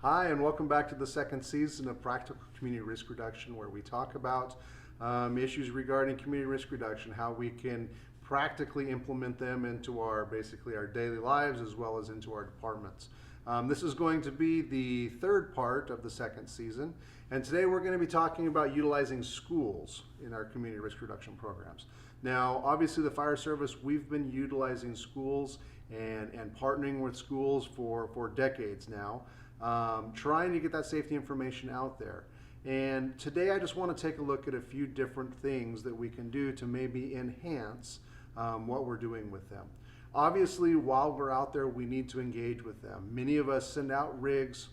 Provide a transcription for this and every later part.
Hi, and welcome back to the second season of Practical Community Risk Reduction, where we talk about issues regarding community risk reduction, how we can practically implement them into basically our daily lives as well as into our departments. This is going to be the third part of the second season, and today we're going to be talking about utilizing schools in our community risk reduction programs. Now, obviously the fire service, we've been utilizing schools and partnering with schools for decades now, trying to get that safety information out there. And today I just want to take a look at a few different things that we can do to maybe enhance what we're doing with them. Obviously, while we're out there, we need to engage with them. Many of us send out rigs,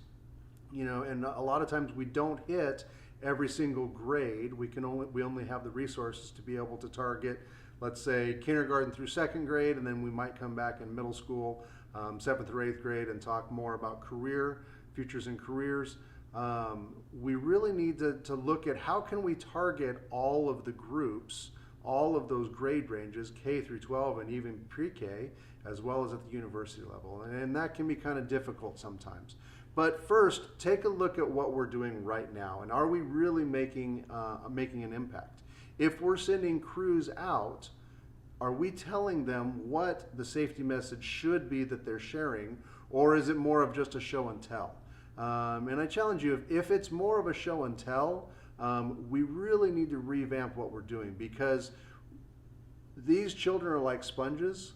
and a lot of times we don't hit every single grade. We only have the resources to be able to target, let's say, kindergarten through second grade, and then we might come back in middle school, 7th or 8th grade, and talk more about futures and careers. We really need to look at how can we target all of the groups, all of those grade ranges, K through 12 and even pre-K, as well as at the university level. And that can be kind of difficult sometimes. But first, take a look at what we're doing right now, and are we really making an impact? If we're sending crews out, are we telling them what the safety message should be that they're sharing, or is it more of just a show and tell? And I challenge you, if it's more of a show and tell, we really need to revamp what we're doing, because these children are like sponges,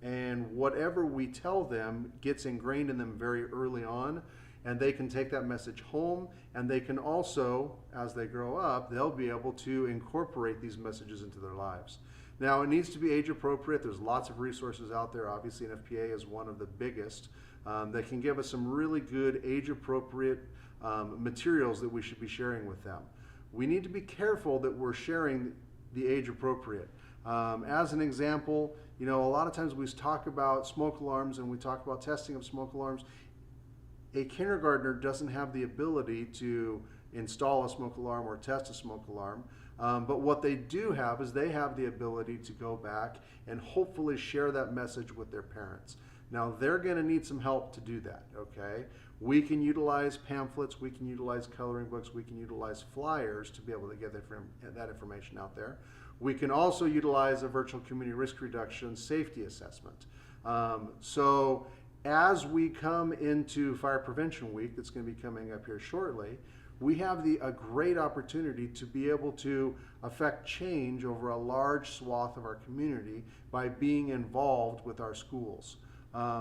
and whatever we tell them gets ingrained in them very early on, and they can take that message home, and they can also, as they grow up, they'll be able to incorporate these messages into their lives. Now, it needs to be age appropriate. There's lots of resources out there. Obviously, NFPA is one of the biggest that can give us some really good age appropriate materials that we should be sharing with them. We need to be careful that we're sharing the age appropriate. As an example, a lot of times we talk about smoke alarms and we talk about testing of smoke alarms. A kindergartner doesn't have the ability to install a smoke alarm or test a smoke alarm, but what they do have is they have the ability to go back and hopefully share that message with their parents. Now, they're going to need some help to do that, okay? We can utilize pamphlets, we can utilize coloring books, we can utilize flyers to be able to get that information out there. We can also utilize a virtual community risk reduction safety assessment. So as we come into Fire Prevention Week, that's going to be coming up here shortly, we have a great opportunity to be able to affect change over a large swath of our community by being involved with our schools.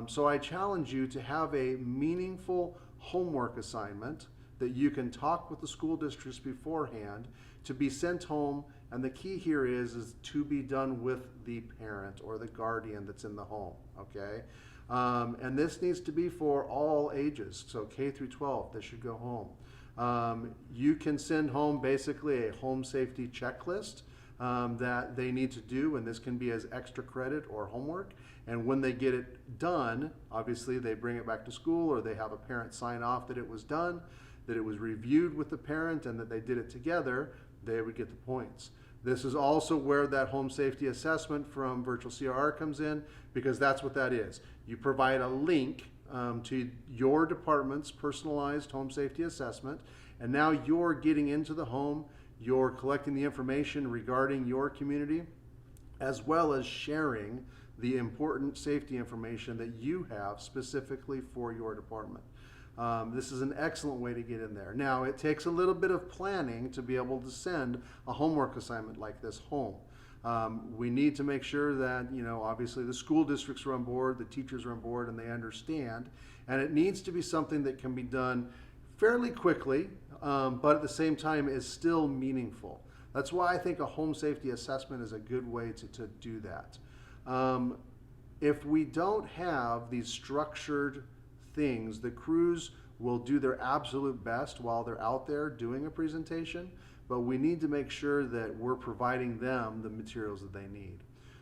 So I challenge you to have a meaningful homework assignment that you can talk with the school districts beforehand to be sent home, and the key here is to be done with the parent or the guardian that's in the home, okay? And this needs to be for all ages, so K through 12, they should go home. You can send home basically a home safety checklist that they need to do, and this can be as extra credit or homework. And when they get it done, obviously they bring it back to school, or they have a parent sign off that it was done, that it was reviewed with the parent, and that they did it together. They would get the points. This is also where that home safety assessment from virtual CRR comes in, because that's what that is. You provide a link to your department's personalized home safety assessment, and now you're getting into the home, you're collecting the information regarding your community, as well as sharing the important safety information that you have specifically for your department. This is an excellent way to get in there. Now, it takes a little bit of planning to be able to send a homework assignment like this home. We need to make sure that, obviously the school districts are on board, the teachers are on board, and they understand. And it needs to be something that can be done fairly quickly, but at the same time is still meaningful. That's why I think a home safety assessment is a good way to do that. If we don't have these structured things, the crews will do their absolute best while they're out there doing a presentation, but we need to make sure that we're providing them the materials that they need.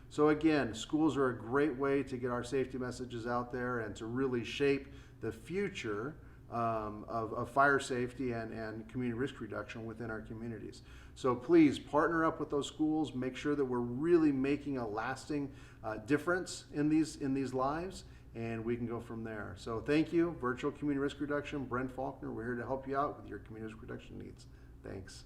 So again, schools are a great way to get our safety messages out there and to really shape the future of fire safety and community risk reduction within our communities. So please partner up with those schools, make sure that we're really making a lasting difference in these lives, and we can go from there. So thank you, Virtual Community Risk Reduction, Brent Faulkner. We're here to help you out with your community risk reduction needs. Thanks.